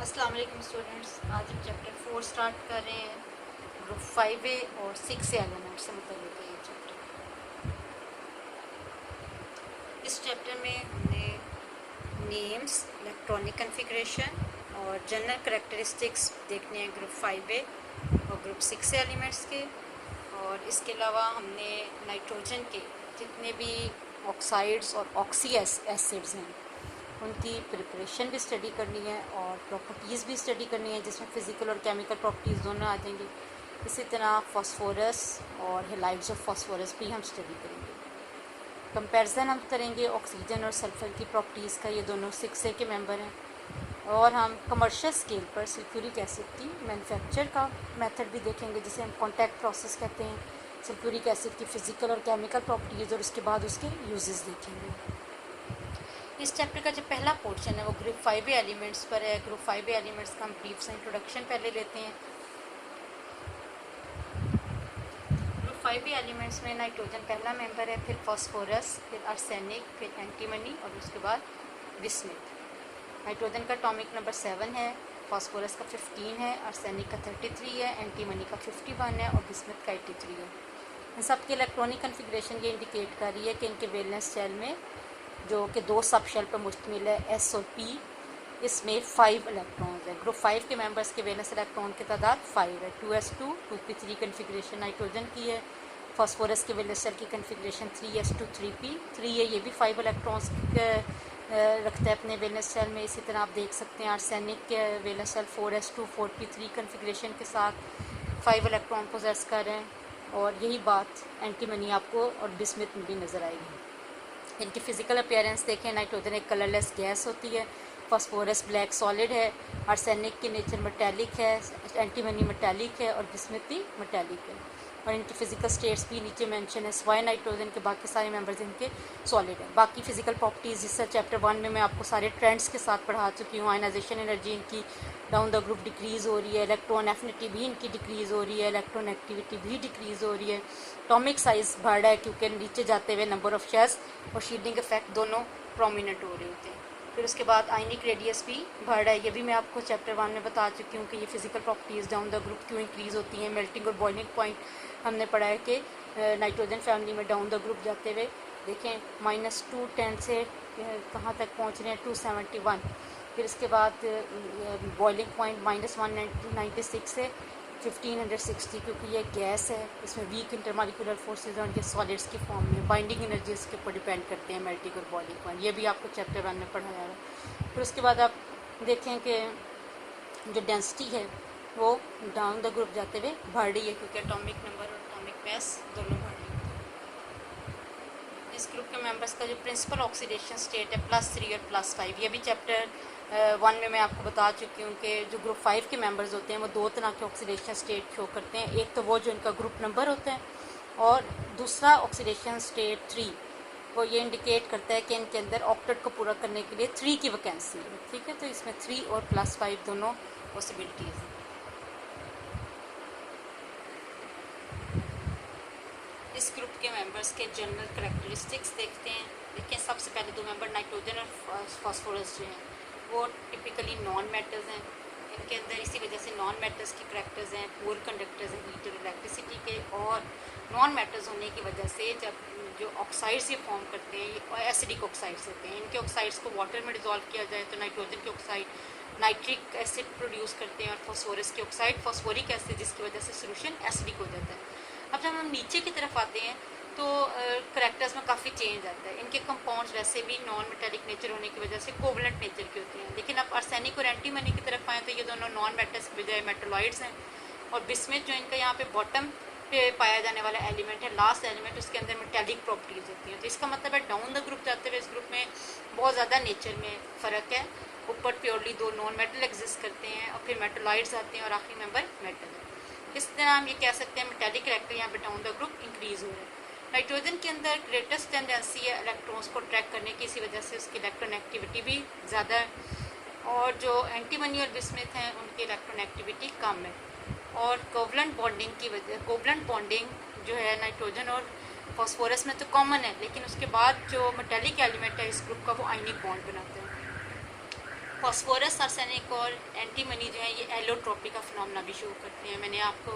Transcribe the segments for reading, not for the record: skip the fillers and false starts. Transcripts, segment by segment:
अस्सलाम वालेकुम स्टूडेंट्स। आज हम चैप्टर 4 स्टार्ट कर रहे हैं। ग्रुप 5A और 6A एलिमेंट से मुतल्लिक़ है ये चैप्टर। इस चैप्टर में हमने नेम्स, इलेक्ट्रॉनिक कन्फिग्रेशन और जनरल करैक्टरिस्टिक्स देखने हैं ग्रुप 5A और ग्रुप 6A एलिमेंट्स के। और इसके अलावा हमने नाइट्रोजन के जितने भी ऑक्साइड्स और ऑक्सी एसिड्स हैं उनकी प्रिपरेशन भी स्टडी करनी है और प्रॉपर्टीज़ भी स्टडी करनी है, जिसमें फ़िज़िकल और केमिकल प्रॉपर्टीज़ दोनों आ जाएंगी। इसी तरह फास्फोरस और हैलाइड्स ऑफ फास्फोरस भी हम स्टडी करेंगे। कंपैरिजन हम करेंगे ऑक्सीजन और सल्फ़र की प्रॉपर्टीज़ का। ये दोनों 6A के मेंबर हैं। और हम कमर्शियल स्केल पर सल्फ्यूरिक एसिड की मैन्युफैक्चर का मेथड भी देखेंगे, जिसे हम कॉन्टैक्ट प्रोसेस कहते हैं। सल्फ्यूरिक एसिड की फ़िज़िकल और केमिकल प्रॉपर्टीज़ और उसके बाद उसके यूजेस देखेंगे। इस चैप्टर का जो पहला पोर्शन है वो ग्रुप 5A एलिमेंट्स पर है। ग्रुप 5A एलिमेंट्स का हम ब्रीफ से इंट्रोडक्शन पहले लेते हैं। ग्रुप 5A एलिमेंट्स में नाइट्रोजन पहला मेंबर है, फिर फास्फोरस, फिर आर्सेनिक, फिर एंटीमनी और उसके बाद बिस्मिथ। नाइट्रोजन का एटॉमिक नंबर 7 है, फास्फोरस का 15 है, आर्सेनिक का 33 है, एंटीमनी का 51 है और बिस्मिथ का 83 है। इन सब की इलेक्ट्रॉनिक कन्फिग्रेशन ये इंडिकेट कर रही है कि इनके वैलेंस शेल में, जो कि 2 सब शेल पर मुश्तमिल है, S और P, इसमें 5 इलेक्ट्रॉन्स हैं। ग्रुप 5 के मेंबर्स के वैलेंस इलेक्ट्रॉन की तादाद 5 है। 2s2 2p3 कन्फिग्रेशन नाइट्रोजन की है। फास्फोरस के वैलेंस शेल की कन्फिग्रेशन 3s2 3p3 है, ये भी 5 इलेक्ट्रॉन्स रखता है अपने वैलेंस शेल में। इसी तरह आप देख सकते हैं आर्सेनिक के valence shell 4s2 4p3 configuration के साथ 5 इलेक्ट्रॉन पोजेस कर रहे हैं। और यही बात एंटीमनी आपको और बिस्मिथ में भी नज़र आएगी। इनकी फ़िज़िकल अपीयरेंस देखें, नाइट्रोजन एक कलरलेस गैस होती है, फास्फोरस ब्लैक सॉलिड है, आर्सेनिक की नेचर मेटालिक है, एंटीमनी मेटालिक है और बिस्मिथ भी मेटालिक है। और इनकी फ़िज़िकल स्टेट्स भी नीचे मेंशन है, सिवाय नाइट्रोजन के बाकी सारे मेंबर्स इनके सॉलिड हैं। बाकी फ़िज़िकल प्रॉपर्टीज़ जिससे चैप्टर 1 में मैं आपको सारे ट्रेंड्स के साथ पढ़ा चुकी हूँ। आयनाइजेशन एनर्जी इनकी डाउन द ग्रुप डिक्रीज़ हो रही है, इलेक्ट्रॉन एफिनिटी भी इनकी डिक्रीज़ हो रही है, इलेक्ट्रॉन एक्टिविटी भी डिक्रीज़ हो रही है, एटॉमिक साइज़ बढ़ रहा है क्योंकि नीचे जाते हुए नंबर ऑफ शेल्स और शील्डिंग इफेक्ट दोनों प्रोमिनेंट हो रहे होते हैं। फिर उसके बाद आयनिक रेडियस भी बढ़ रहा है, ये भी मैं आपको चैप्टर 1 में बता चुकी हूँ कि ये physical properties down the group क्यों इंक्रीज़ होती हैं। मेल्टिंग और बॉइलिंग पॉइंट हमने पढ़ा है कि नाइट्रोजन फैमिली में डाउन द ग्रुप जाते हुए देखें -210 से कहाँ तक पहुँच रहे हैं 271। फिर इसके बाद बॉइलिंग पॉइंट -196 से 1560, क्योंकि ये गैस है, इसमें वीक इंटरमॉलिक्यूलर फोर्सेज और ये सॉलिड्स की फॉर्म में बाइंडिंग एनर्जी इसके ऊपर डिपेंड करते हैं, मेल्टिंग और बॉइलिंग पॉइंट। ये भी आपको चैप्टर 1 में पढ़ाया है। फिर उसके बाद आप देखें कि जो डेंसिटी है वो डाउन द ग्रुप जाते हुए बढ़ रही है, क्योंकि एटॉमिक नंबर और एटॉमिक मास दोनों बढ़ रही है। इस ग्रुप के मेंबर्स का जो प्रिंसिपल ऑक्सीडेशन स्टेट है +3 और +5, ये भी चैप्टर 1 में मैं आपको बता चुकी हूँ कि जो ग्रुप 5 के मेंबर्स होते हैं वो 2 तरह के ऑक्सीडेशन स्टेट शो करते हैं। एक तो वो जो इनका ग्रुप नंबर होता है, और दूसरा ऑक्सीडेशन स्टेट 3, वो ये इंडिकेट करता है कि इनके अंदर ऑक्टेट को पूरा करने के लिए 3 की वैकेंसी है। ठीक है, तो इसमें 3 और +5 दोनों पॉसिबिलिटीज़ हैं। इस ग्रुप के मेंबर्स के जनरल करैक्टरिस्टिक्स देखते हैं। देखिए, सबसे पहले 2 मेंबर नाइट्रोजन और फास्फोरस जो हैं वो टिपिकली नॉन मेटल्स हैं। इनके अंदर इसी वजह से नॉन मेटल्स की करैक्टर्स हैं, पुअर कंडक्टर्स हैं हीट और इलेक्ट्रिसिटी के। और नॉन मेटल्स होने की वजह से जब जो ऑक्साइड्स ये फॉर्म करते हैं ये एसिडिक ऑक्साइड्स होते हैं। इनके ऑक्साइड्स को वाटर में डिज़ोल्व किया जाए तो नाइट्रोजन के ऑक्साइड नाइट्रिक एसिड प्रोड्यूस करते हैं और फास्फोरस के ऑक्साइड फॉस्फोरिक एसिड, जिसकी वजह से सोल्यूशन एसिडिक हो जाता है। अब जब हम नीचे की तरफ आते हैं तो करैक्टर्स में काफ़ी चेंज आता है। इनके कंपाउंड्स वैसे भी नॉन मेटालिक नेचर होने की वजह से कोवलेंट नेचर के होते हैं, लेकिन अब आर्सेनिक और एंटीमनी की तरफ आएँ तो ये दोनों नॉन मेटल्स के बजाय मेटलॉइड्स हैं। और बिस्मिथ जो इनका यहाँ पे बॉटम पे पाया जाने वाला एलिमेंट है, लास्ट एलिमेंट, उसके अंदर मेटालिक प्रॉपर्टीज़ होती हैं। तो इसका मतलब है डाउन द ग्रुप जाते हुए इस ग्रुप में बहुत ज़्यादा नेचर में फ़र्क है। ऊपर प्योरली 2 नॉन मेटल एग्जिस्ट करते हैं और फिर मेटलॉइड्स आते हैं और आखिरी मेंबर मेटल है। इस तरह हम ये कह सकते हैं मेटालिक करैक्टर यहाँ पे डाउन द ग्रुप इंक्रीज हो रहा है। नाइट्रोजन के अंदर ग्रेटेस्ट टेंडेंसी है इलेक्ट्रॉन्स को ट्रैक करने की, इसी वजह से उसकी इलेक्ट्रॉन एक्टिविटी भी ज़्यादा है। और जो एंटीमनी और बिस्मिथ हैं उनकी इलेक्ट्रॉन एक्टिविटी कम है। और कोवलेंट बॉन्डिंग की वजह, कोवलेंट बॉन्डिंग जो है नाइट्रोजन और फास्फोरस में तो कॉमन है, लेकिन उसके बाद जो मेटालिक एलिमेंट है इस ग्रुप का वो आयनिक बॉन्ड बनाता है। फॉस्फोरस, आर्सेनिक और एंटीमनी जो है ये एलोट्रॉपी का फिनोमेना भी शो करते हैं। मैंने आपको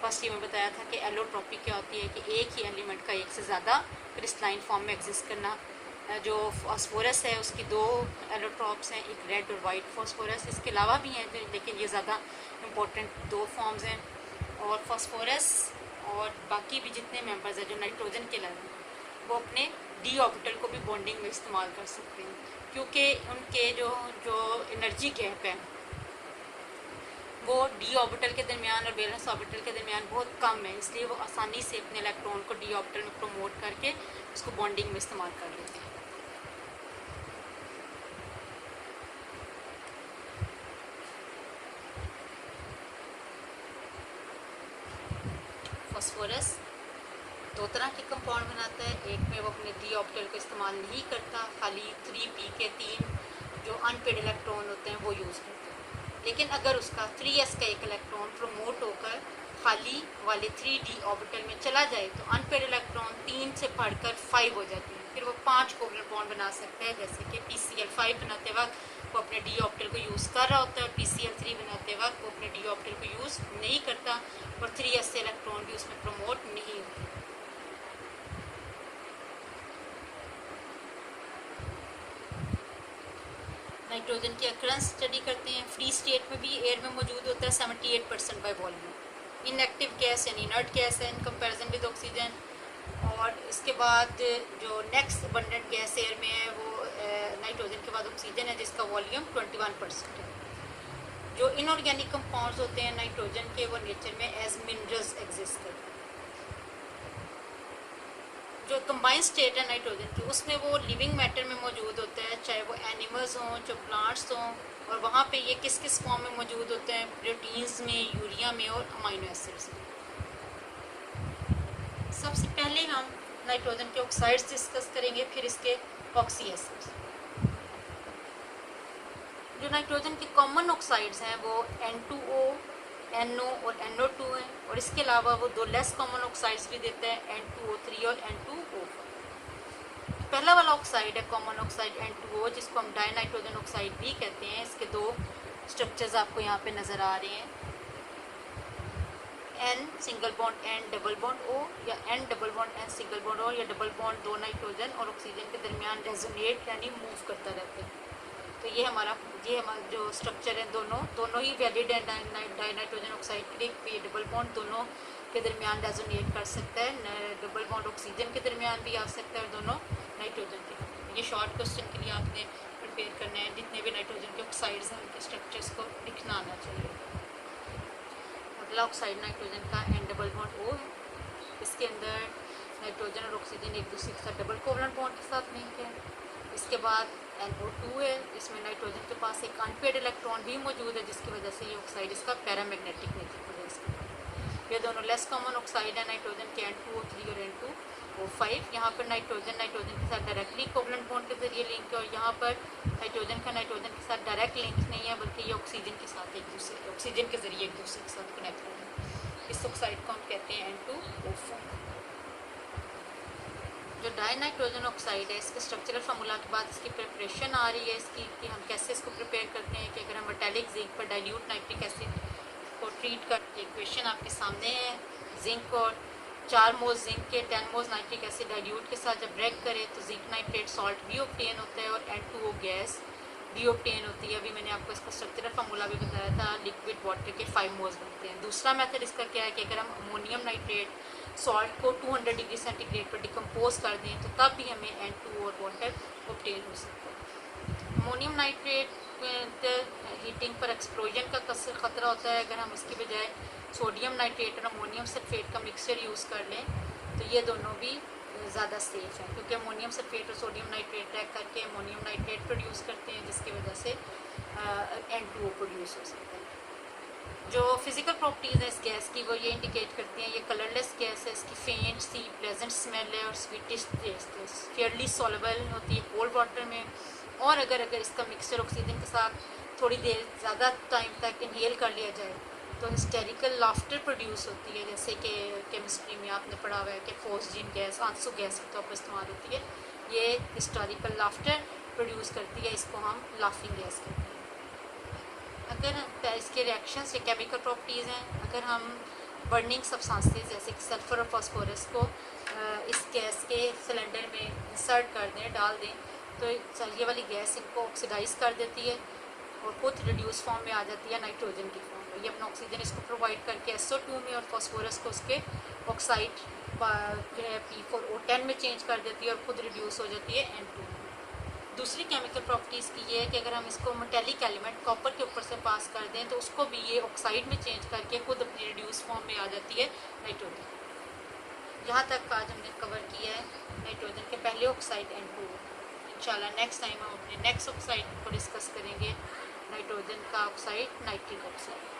फर्स्ट ईयर में बताया था कि एलोट्रॉपी क्या होती है कि एक ही एलिमेंट का एक से ज़्यादा क्रिस्टलाइन फॉर्म में एग्जिस्ट करना। जो फॉस्फोरस है उसकी दो एलोट्रॉप्स हैं, एक रेड और वाइट फॉस्फोरस। इसके अलावा भी हैं लेकिन ये ज़्यादा इम्पोर्टेंट दो फॉर्म्स हैं। और फॉस्फोरस और बाकी भी जितने मेंबर्स हैं जो नाइट्रोजन के अलावा, वो अपने डी ऑर्बिटल को भी बॉन्डिंग में इस्तेमाल कर सकते हैं, क्योंकि उनके जो जो एनर्जी गैप है वो डी ऑर्बिटल के दरमियान और वैलेंस ऑर्बिटल के दरमियान बहुत कम है, इसलिए वो आसानी से अपने इलेक्ट्रॉन को डी ऑर्बिटल में प्रमोट करके उसको बॉन्डिंग में इस्तेमाल कर लेते हैं। फॉस्फोरस दो तरह के कंपाउंड बनाता है, एक में वो अपने डी ऑर्बिटल को इस्तेमाल नहीं करता, खाली 3p के 3 जो अनपेड इलेक्ट्रॉन होते हैं वो यूज़ करते हैं। लेकिन अगर उसका 3s का एक इलेक्ट्रॉन प्रमोट होकर खाली वाले 3d ऑर्बिटल में चला जाए तो अनपेड इलेक्ट्रॉन 3 से बढ़कर 5 हो जाते हैं, फिर वो 5 कोवलेंट बॉन्ड बना सकता है। जैसे कि PCl5 बनाते वक्त वो अपने डी ऑर्बिटल को यूज़ कर रहा होता है, PCl3 बनाते वक्त वो अपने डी ऑर्बिटल को यूज़ नहीं करता और 3s से इलेक्ट्रॉन भी उसमें प्रमोट नहीं होते। नाइट्रोजन की अक्रंस स्टडी करते हैं। फ्री स्टेट में भी एयर में मौजूद होता है 78% बाय वॉल्यूम। इनएक्टिव गैस यानी इनर्ट गैस है इन कंपैरिजन विद ऑक्सीजन। और इसके बाद जो नेक्स्ट अबंडेंट गैस एयर में है वो नाइट्रोजन के बाद ऑक्सीजन है, जिसका वॉल्यूम 21% है। जो इनऑर्गेनिक कंपाउंड्स होते हैं नाइट्रोजन के, वो नेचर में एज मिनरल्स एग्जिस्ट करते हैं। जो कंबाइंड स्टेट है नाइट्रोजन की, उसमें वो लिविंग मैटर में मौजूद होता है, चाहे वो एनिमल्स हों, जो प्लांट्स हों, और वहाँ पे ये किस किस फॉर्म में मौजूद होते हैं, प्रोटीन्स में, यूरिया में और अमाइनो एसिड्स में। सबसे पहले हम नाइट्रोजन के ऑक्साइड्स डिस्कस करेंगे, फिर इसके ऑक्सी एसिड्स। जो नाइट्रोजन के कॉमन ऑक्साइड्स हैं वो N2O, NO और NO2 है, और इसके अलावा वो दो लेस कॉमन ऑक्साइड्स भी देते हैं, N2O3 और N2O4। पहला वाला ऑक्साइड है कॉमन ऑक्साइड N2O, जिसको हम डाई नाइट्रोजन ऑक्साइड भी कहते हैं। इसके दो स्ट्रक्चर्स आपको यहाँ पे नज़र आ रहे हैं, N single bond N double bond O, या N double bond N single bond O, या डबल बॉन्ड दो नाइट्रोजन और ऑक्सीजन के दरमियान रेजोनेट यानी मूव करता रहता है। तो ये हमारा जो स्ट्रक्चर है दोनों ही वैलिड है डाई नाइट्रोजन ऑक्साइड के लिए। ये डबल बॉन्ड दोनों के दरमियान रेजोनेट कर सकता है, डबल बॉन्ड ऑक्सीजन के दरमियान भी आ सकता है और दोनों नाइट्रोजन के। ये शॉर्ट क्वेश्चन के लिए आपने प्रिपेयर करना है, जितने भी नाइट्रोजन के ऑक्साइड्स हैं उनके स्ट्रक्चर्स को लिखना आना चाहिए। अगला ऑक्साइड नाइट्रोजन का N डबल बॉन्ड O है। इसके अंदर नाइट्रोजन और ऑक्सीजन एक दूसरे के साथ डबल कोवलेंट बॉन्ड के साथ लिंक है। इसके बाद NO2 है, इसमें नाइट्रोजन के पास एक अनपेड इलेक्ट्रॉन भी मौजूद है, जिसकी वजह से ये ऑक्साइड इसका पैरामैग्नेटिक नेचर पोजेस करता है। ये दोनों लेस कॉमन ऑक्साइड है नाइट्रोजन के N2O3 और N2O5। यहाँ पर नाइट्रोजन के साथ डायरेक्टली कोवलेंट बॉन्ड के जरिए लिंक है, और यहाँ पर नाइट्रोजन के साथ डायरेक्ट लिंक नहीं है, बल्कि ये ऑक्सीजन के साथ ऑक्सीजन के जरिए एक दूसरे के साथ कनेक्ट है। इस ऑक्साइड को हम कहते हैं N2O4। जो डाई नाइट्रोजन ऑक्साइड है, इसके स्ट्रक्चरल फार्मूला के बाद इसकी प्रिपरेशन आ रही है इसकी कि हम कैसे इसको प्रिपेयर करते हैं। कि अगर हम मेटालिक जिंक पर डाइल्यूट नाइट्रिक एसिड को ट्रीट कर, इक्वेशन आपके सामने है। जिंक और 4 मोल जिंक के 10 मोल नाइट्रिक एसिड डाइल्यूट के साथ जब ब्रेक करें तो जिंक नाइट्रेट सॉल्ट भी ऑब्टेन होता है और N2O गैस भी ऑब्टेन होती है। अभी मैंने आपको इसका स्ट्रक्चरल फार्मूला भी बताया था, लिक्विड वाटर के 5 मोल्स बनते हैं। दूसरा मेथड इसका क्या है कि अगर हम अमोनियम नाइट्रेट सॉल्ट को 200 डिग्री सेंटीग्रेड पर डिकम्पोज कर दें तो तब भी हमें N2O और वाटर ऑब्टेन हो सकता है। अमोनियम नाइट्रेट हीटिंग पर एक्सप्लोजन का ख़तरा होता है। अगर हम इसके बजाय सोडियम नाइट्रेट और अमोनियम सल्फेट का मिक्सचर यूज़ कर लें तो ये दोनों भी ज़्यादा सेफ है, क्योंकि अमोनियम सल्फेट और सोडियम नाइट्रेट रैक करके अमोनियम नाइट्रेट प्रोड्यूस करते हैं, जिसकी वजह से N2O प्रोड्यूस हो सकता है। जो फिज़िकल प्रॉपर्टीज़ है इस गैस की वो ये इंडिकेट करती हैं, ये कलरलेस गैस है, इसकी फेंट सी प्लेजेंट स्मेल है और स्वीटिश टेस्ट है, फेयरली सॉलेबल होती है कोल्ड वाटर में। और अगर इसका मिक्सचर ऑक्सीजन के साथ थोड़ी देर ज़्यादा टाइम तक इनहेल कर लिया जाए तो हिस्टेरिकल लाफ्टर प्रोड्यूस होती है, जैसे कि केमिस्ट्री में आपने पढ़ा हुआ है कि फोस्जिन गैस आंसू गैस के तौर पर इस्तेमाल होती है। ये हिस्टोरिकल लाफ्टर प्रोड्यूस करती है, इसको हम लाफिंग गैस कहते हैं। अगर इसके रिएक्शंस या केमिकल प्रॉपर्टीज़ हैं, अगर हम बर्निंग सब्सटेंसेस जैसे कि सल्फर और फास्फोरस को इस गैस के सिलेंडर में इंसर्ट कर दें, डाल दें, तो ये वाली गैस इनको ऑक्सीडाइज कर देती है और खुद रिड्यूस फॉर्म में आ जाती है नाइट्रोजन की फॉर्म में। ये अपना ऑक्सीजन इसको प्रोवाइड करके SO2 में और फास्फोरस को उसके ऑक्साइड P4O10 में चेंज कर देती है और खुद रिड्यूस हो जाती है N2 में। दूसरी केमिकल प्रॉपर्टीज़ की ये है कि अगर हम इसको मेटेलिक एलिमेंट कॉपर के ऊपर से पास कर दें तो उसको भी ये ऑक्साइड में चेंज करके खुद अपनी रिड्यूस फॉर्म में आ जाती है नाइट्रोजन। यहाँ तक आज हमने कवर किया है नाइट्रोजन के पहले ऑक्साइड N2। इंशाल्लाह नेक्स्ट टाइम हम अपने नेक्स्ट ऑक्साइड को डिस्कस करेंगे, नाइट्रोजन का ऑक्साइड नाइट्रिक ऑक्साइड।